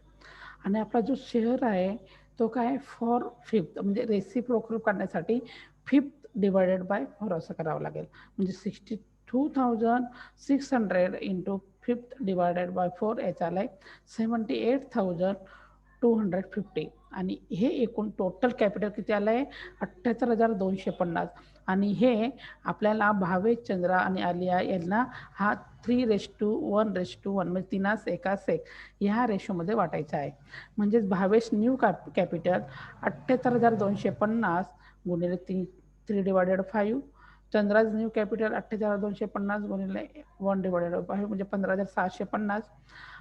आणि आपला जो शेअर आहे तो काय फॉर फिफ्थ म्हणजे रेसिप्रोकल काढण्यासाठी फिफ्थ डिवायडेड बाय 4 असं करावं लागेल. म्हणजे 62,600 इंटू फिफ्थ डिवायडेड बाय 4 याचा आला आहे 78,250 आणि हे एकूण टोटल कॅपिटल किती आलं आहे 78,250 आणि हे आपल्याला भावेश, चंद्रा आणि आलिया यांना हा 3:1:1 म्हणजे 3 एकास एक ह्या रेशोमध्ये वाटायचा आहे. म्हणजेच भावेश न्यू कॅपिटल 78,250 गुणिले 3 डिवायडेड 5, चंद्राज न्यू कॅपिटल 78,250 गुणिले 1 डिवायडेड 5 म्हणजे 15,750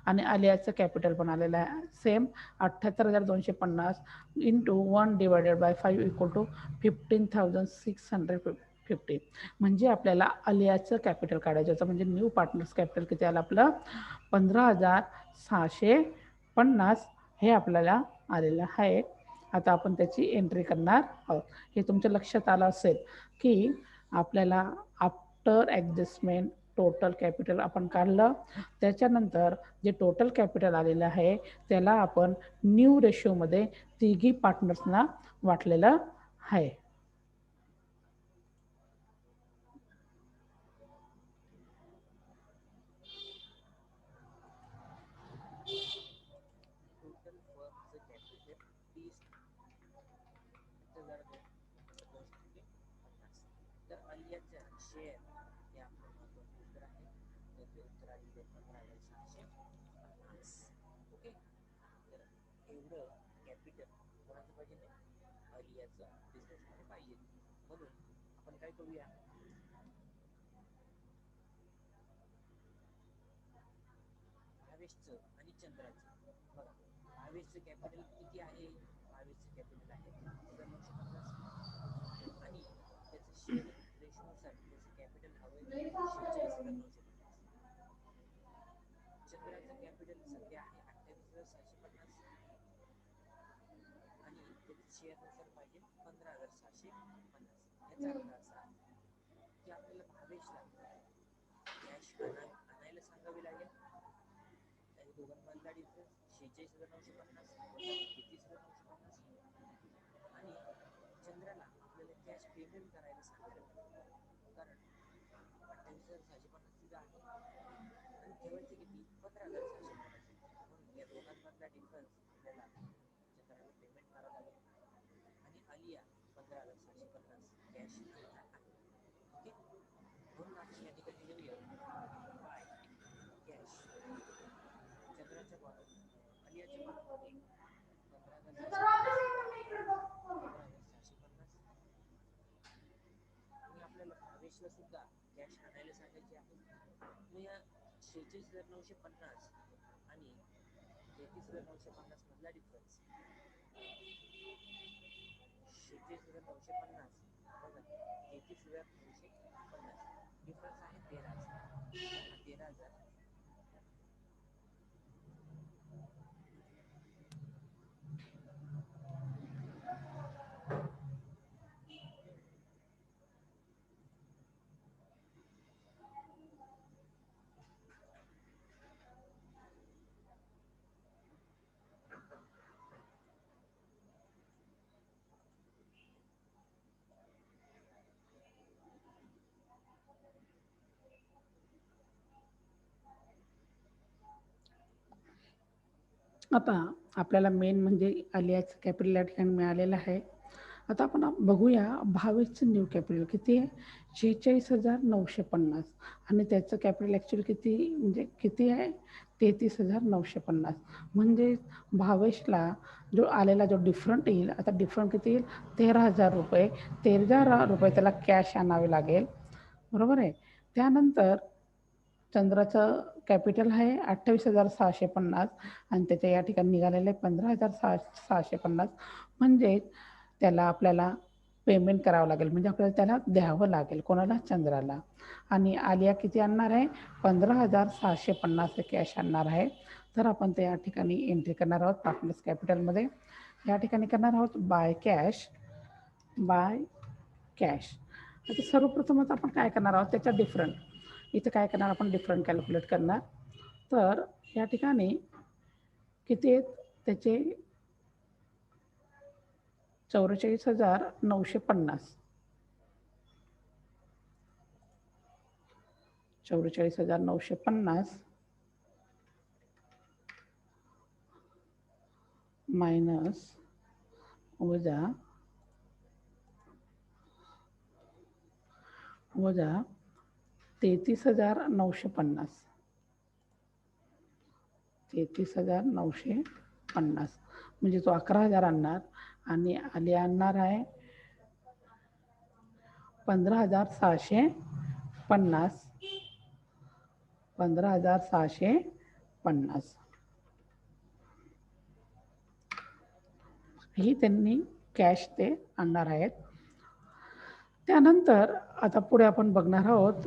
आणि आलियाचं कॅपिटल पण आलेलं आहे same 78,250 into 1 divided by 5 equal to 15,650 म्हणजे आपल्याला आलियाचं कॅपिटल काढायचं होतं. म्हणजे न्यू पार्टनर्स कॅपिटल किती आलं आपलं 15,650 हे आपल्याला आलेलं आहे. आता आपण त्याची एंट्री करणार आहोत. हे तुमच्या लक्षात आलं असेल की आपल्याला आफ्टर ॲडजस्टमेंट टोटल कॅपिटल आपण काढलं, त्याच्यानंतर जे टोटल कॅपिटल आलेलं आहे त्याला आपण न्यू रेशोमध्ये तिघी पार्टनर्सना वाटलेलं आहे. टोटल फर्मचं कॅपिटल 30,250. तर आलियाचा शेअर हे आपलं महत्वाचं उत्तर आहे. तर ते उत्तर आलेलं आहे 15,650. ओके, तर एवढं कॅपिटल कोणाचं पाहिजे नाही आलियाचं बिझनेसमध्ये पाहिजे. म्हणून आपण काय करूया भावेशचं आणि चंद्राचं बघा. भावेशचं कॅपिटल किती आहे? भावेशचं कॅपिटल आहे 30,950 आणि त्याचं शेअर रेशोनुसार त्याचं कॅपिटल हवं आहे 46,950. चंद्राचं कॅपिटल सध्या आहे 28,750 आणि त्याचं शेअरनुसार पाहिजे 15,750. याचा अर्थ असा की आपल्याला भावेशला कॅश आणायला सांगावी लागेल. त्याच्या दोघांमधला डिफरन्स 46,950 33,950 आणि चंद्राला आपल्याला कॅश पेमेंट करायला सांगायला लागेल. कारण 28,650 तिथं आहे आणि ठेवायचे किती 15,750. म्हणून या दोघांमधला डिफरन्स आपल्याला चंद्राला पेमेंट करावं लागेल आणि आलिया 15,750 कॅश आणणार आहे. ओके, म्हणून आपण या ठिकाणी लिहूया बाय कॅश चंद्राच्या आलियाच्या कॉलममध्ये 15,750 आणि आपल्याला भावेशला सुद्धा कॅश आणायला सांगायची आहे. मग या 46,950 आणि 33,950 मधला डिफरन्स 46,950 बघा 33,950 डिफरन्स आहे 13,000. हा 13,000 आता आपल्याला मेन म्हणजे आलियाचं कॅपिटल या ठिकाणी मिळालेलं आहे. आता आपण बघूया भावेशचं न्यू कॅपिटल किती आहे 46,950 आणि त्याचं कॅपिटल ॲक्च्युली किती म्हणजे किती आहे 33,950. म्हणजे भावेशला जो आलेला जो डिफरंट येईल, आता डिफरंट किती येईल 13,000 रुपये. 13,000 रुपये त्याला कॅश आणावे लागेल, बरोबर आहे. त्यानंतर चंद्राचं कॅपिटल आहे 28,650 आणि त्याच्या या ठिकाणी निघालेलं आहे 15,650. म्हणजे त्याला आपल्याला पेमेंट करावं लागेल, म्हणजे आपल्याला त्याला द्यावं लागेल कोणाला चंद्राला. आणि आलिया किती आणणार आहे 15,650 कॅश आणणार आहे. तर आपण ते या ठिकाणी एंट्री करणार आहोत पार्टनर्स कॅपिटलमध्ये. या ठिकाणी करणार आहोत बाय कॅश कॅश. आता सर्वप्रथमच आपण काय करणार आहोत त्याच्या डिफरंट, इथं काय करणार आपण डिफरंट कॅल्क्युलेट करणार. तर या ठिकाणी किती आहेत त्याचे 44,950. 44,950 मायनस वजा 33,950. 33,950 म्हणजे तो 11,000 आणणार आणि आली आणणार आहे 15,650. 15,650 ही त्यांनी कॅश ते आणणार आहेत. त्यानंतर आता पुढे आपण बघणार आहोत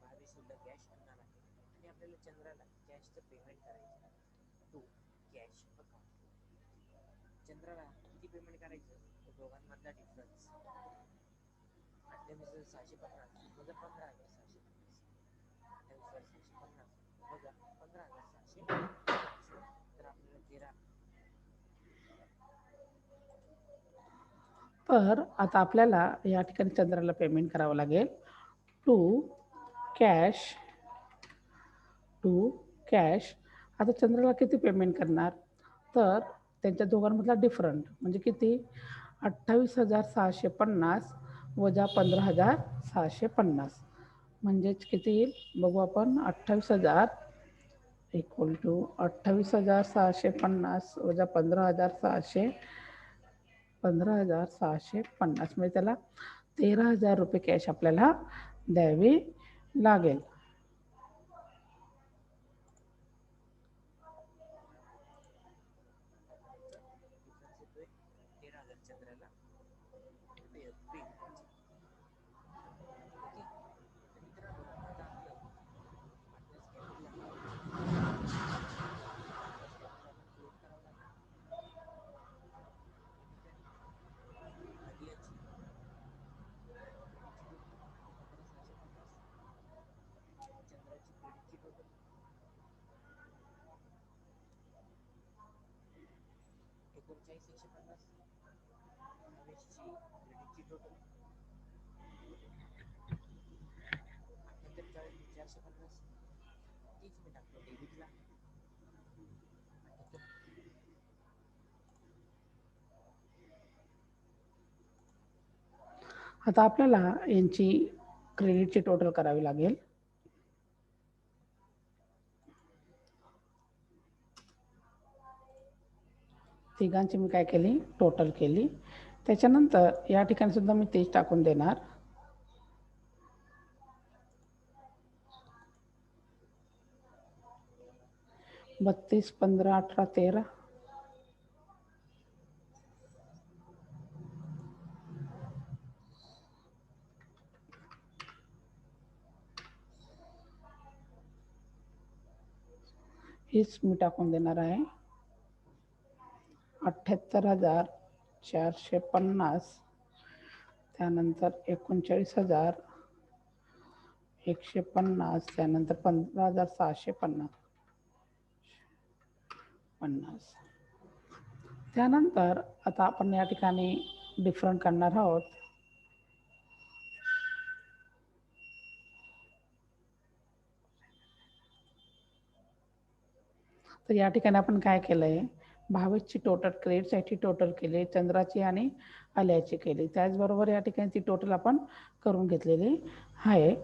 भावे सुद्धा कॅश आणणार आहे आणि आपल्याला चंद्राला कॅशचं पेमेंट करायचं टू कॅश अकाउंट. चंद्राला किती पेमेंट करायचं तर दोघांमधला डिफरन्स 28,650 वजा 15,650. 28,650 वजा 15,650 तर आपल्याला 13. तर आता आपल्याला या ठिकाणी चंद्राला पेमेंट करावं लागेल टू कॅश. आता चंद्राला किती पेमेंट करणार तर त्यांच्या दोघांमधला डिफरंट म्हणजे किती 28,650 वजा 15,650 म्हणजेच किती येईल बघू आपण. 28,000 इक्वल टू 28,650 वजा 15,650 म्हणजे त्याला 13,000 रुपये कॅश आपल्याला द्यावी लागेल. डिफरन्स येतोय 13,000 चंद्राला पे करायचे. ओके. तर मित्रांनो आता आपलं पार्टनर्स कॅपिटल अकाउंट क्रिएट करावं लागेल. या ठिकाणी आलियाची क्रेडिटची टोटल 15,650, चंद्राची क्रेडिटची टोटल 39,150, भावेशची क्रेडिटची टोटल 48,450. तीच मी टाकतो डेबिटला 78. आता आपल्याला यांची क्रेडिटची टोटल करावी लागेल. तिघांची मी काय केली टोटल केली. त्याच्यानंतर या ठिकाणी सुद्धा मी तेच टाकून देणार. बत्तीस 15 18 13 हीच मी टाकून देणार आहे. 78,450 त्यानंतर 39,150 त्यानंतर 15,650. त्यानंतर आता आपण या ठिकाणी डिफरंट करणार आहोत. तर या ठिकाणी आपण काय केलंय भावेशची टोटल क्रेडिटसाठी टोटल केली, चंद्राची आणि आल्याची केली. त्याचबरोबर या ठिकाणी ती टोटल आपण करून घेतलेली आहे.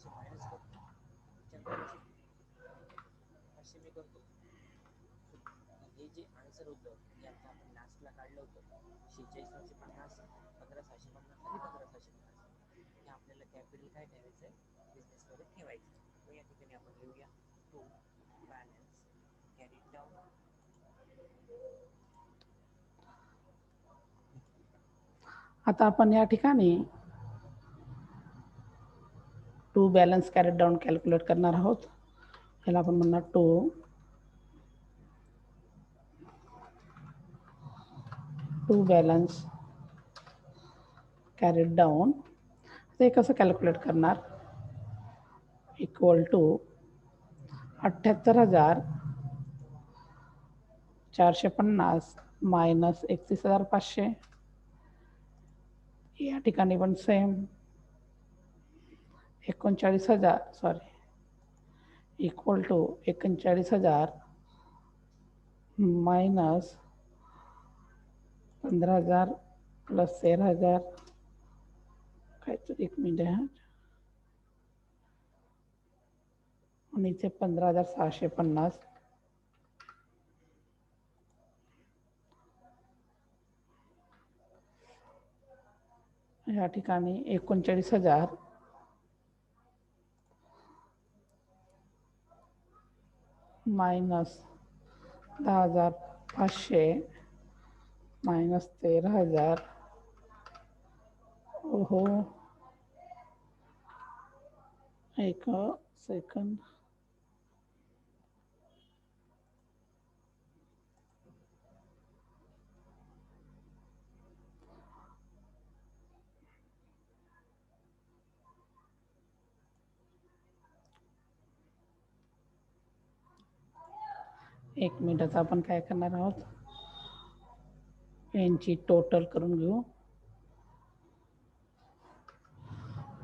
मायनस करतो चंद्राची 500 मी करतो. हे जे आन्सर होतं हे आता आपण लास्टला काढलं होतं 46,950, 15,650 आणि 15,650. हे आपल्याला कॅपिटल काय ठेवायचं आहे बिझनेसमध्ये ठेवायचं. तो या ठिकाणी आपण लिहूया. to balance carried down. आता आपण या ठिकाणी to balance carried down calculate करणार आहोत. याला आपण म्हणणार टू बॅलन्स कॅरेट डाऊन. ते कसं कॅल्क्युलेट करणार? Equal to 78,450 minus 31,500. या ठिकाणी पण same 39,000 equal to 39,000 minus 15,000 plus 13,000. काहीतरी एक मिनिट आहे. आणि इथे 15,650. या ठिकाणी 39,000 मायनस 10,500 मायनस 13,000. ओहो, एक सेकंड. एक मिनिटाचा आपण काय करणार आहोत, यांची टोटल करून घेऊ.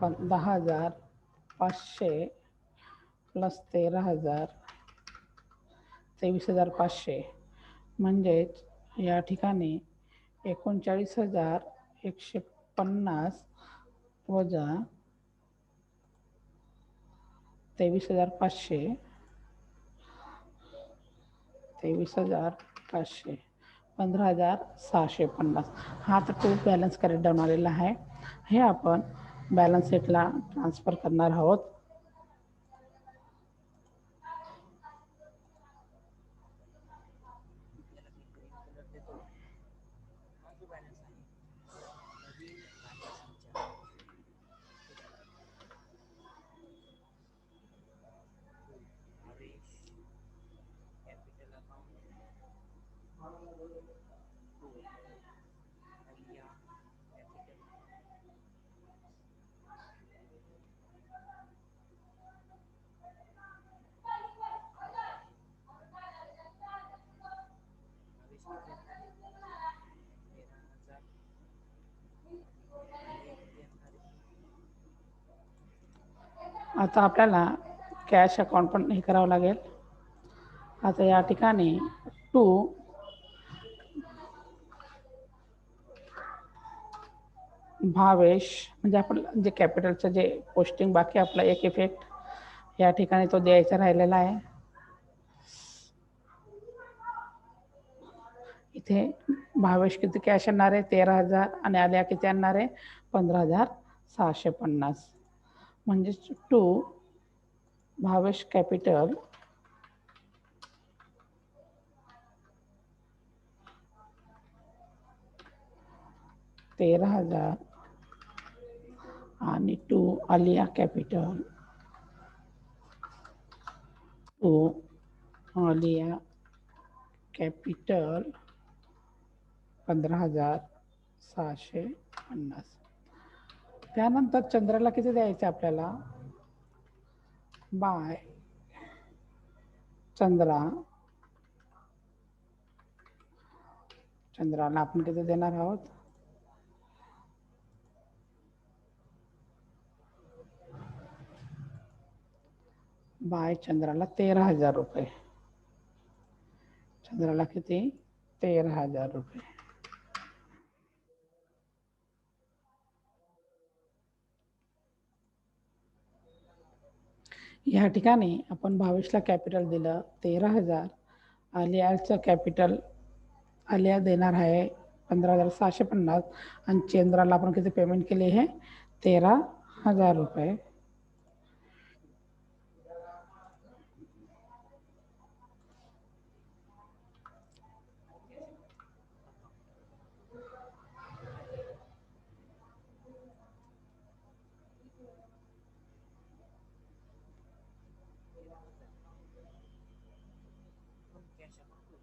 10,500 प्लस 13,000 23,500. म्हणजेच या ठिकाणी 39,150 वजा 23,500 15,650. हा तर टू बॅलन्स कॅरेट डाऊन आलेला आहे. हे आपण बॅलन्स शीटला ट्रान्सफर करणार आहोत. याला मी ग्रीन कलर देतो. हा जो बॅलन्स आहे नवीन बॅलन्स शीटच्या Bhavesh capital account to Alia capital Bhavesh किती आणणार आहे? 13,000. आणि आलिया किती आणणार आहे? आता आपल्याला कॅश अकाउंट पण हे करावं लागेल. आता या ठिकाणी टू भावेश म्हणजे आपण जे कॅपिटलचं जे पोस्टिंग बाकी आपला एक इफेक्ट या ठिकाणी तो द्यायचा राहिलेला आहे. इथे भावेश किती कॅश आणणार आहे? 13,000. आणि आलिया किती आणणार आहे? 15,650. म्हणजेच टू भावेश कॅपिटल $13,000 आणि to Alia capital Alia capital 15,650. त्यानंतर चंद्राला किती द्यायचे आपल्याला? बाय चंद्राला आपण किती देणार आहोत? बाय चंद्राला 13,000 रुपये. चंद्राला किती? 13,000 रुपये. या ठिकाणी आपण भावेशला कॅपिटल दिलं 13,000. आलियाचं कॅपिटल आलिया देणार आहे 15,650. आणि चंद्राला आपण किती पेमेंट केली आहे? 13,000 रुपये. Cash account close.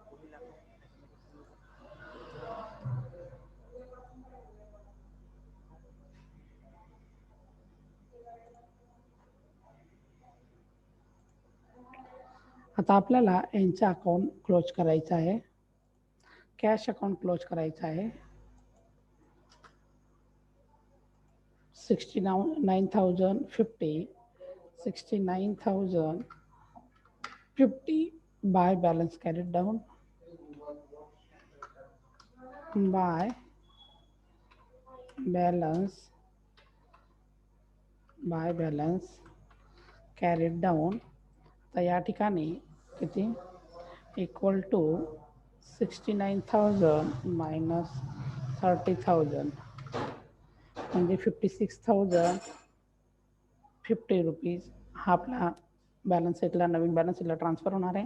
Goodwill account automatic close होतं. आता आपल्याला यांचं अकाउंट क्लोज करायचं आहे, कॅश अकाउंट क्लोज करायचं आहे. 69,050 by balance carried down, by balance carried down. तर या ठिकाणी किती इक्वल टू 69,000 मायनस 30,000 म्हणजे 56,050 रुपीज हा आपला बॅलन्स शीटला, नवीन बॅलन्स शीटला ट्रान्सफर होणार आहे.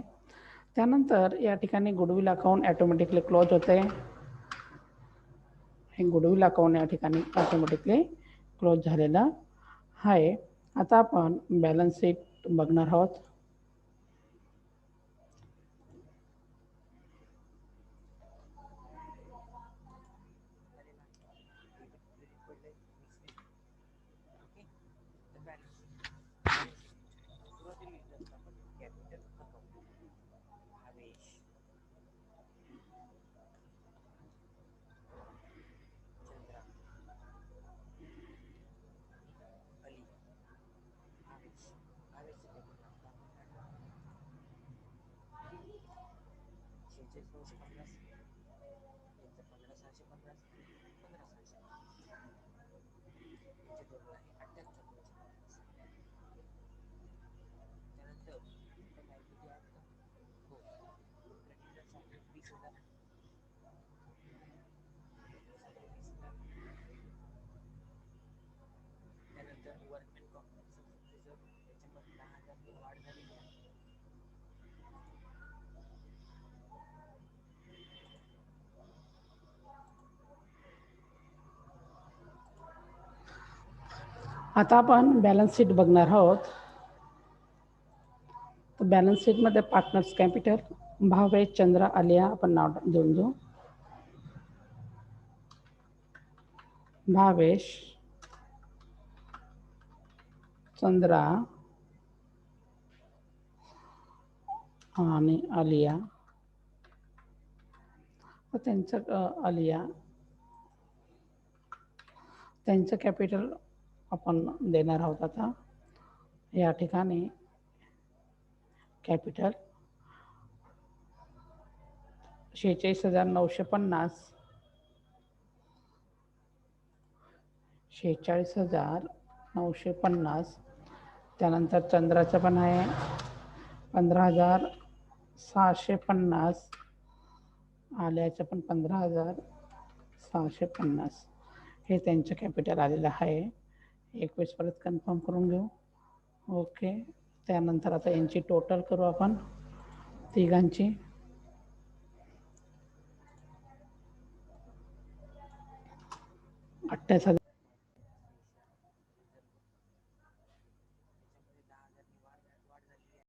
त्यानंतर या ठिकाणी गुडविल अकाउंट ऑटोमॅटिकली क्लोज होते. हे गुडविल अकाउंट या ठिकाणी ऑटोमॅटिकली क्लोज झालेलं आहे. आता आपण बॅलन्स शीट बघणार आहोत. ओके, तर बॅलन्स सुरुवातीला लिहिलं असतं आपण कॅपिटल अकाउंट. भावेश, चंद्रा, अली. भावेशचं कॅपिटल आता आपण काढलं 46,950, यांचं 15,650, 15,650, यांचे टोटल आहे 78,950. त्यानंतर इथं काय किती वाटतं, हो क्रेडिटर्स आहेत 20,000, त्यानंतर वर्क अँड कॉम्पेन्सेशन रिझर्व याच्यामध्ये 10,000 वाढ झालेली आहे. आता आपण बॅलन्स शीट बघणार आहोत. तर बॅलन्स शीटमध्ये पार्टनर्स कॅपिटल भावेश, चंद्रा, आलिया आपण नाव देऊन देऊ. भावेश, चंद्रा आणि आलिया. त्यांचं आलिया त्यांचं कॅपिटल आपण देणार आहोत. आता या ठिकाणी कॅपिटल 46,950, 46,950. त्यानंतर चंद्राचं पण आहे 15,650, आल्याचं पण 15,650. हे त्यांचं कॅपिटल आलेलं आहे. 21 परत कन्फर्म करून घेऊ. ओके, त्यानंतर आता यांची टोटल करू आपण तिघांची. 28,000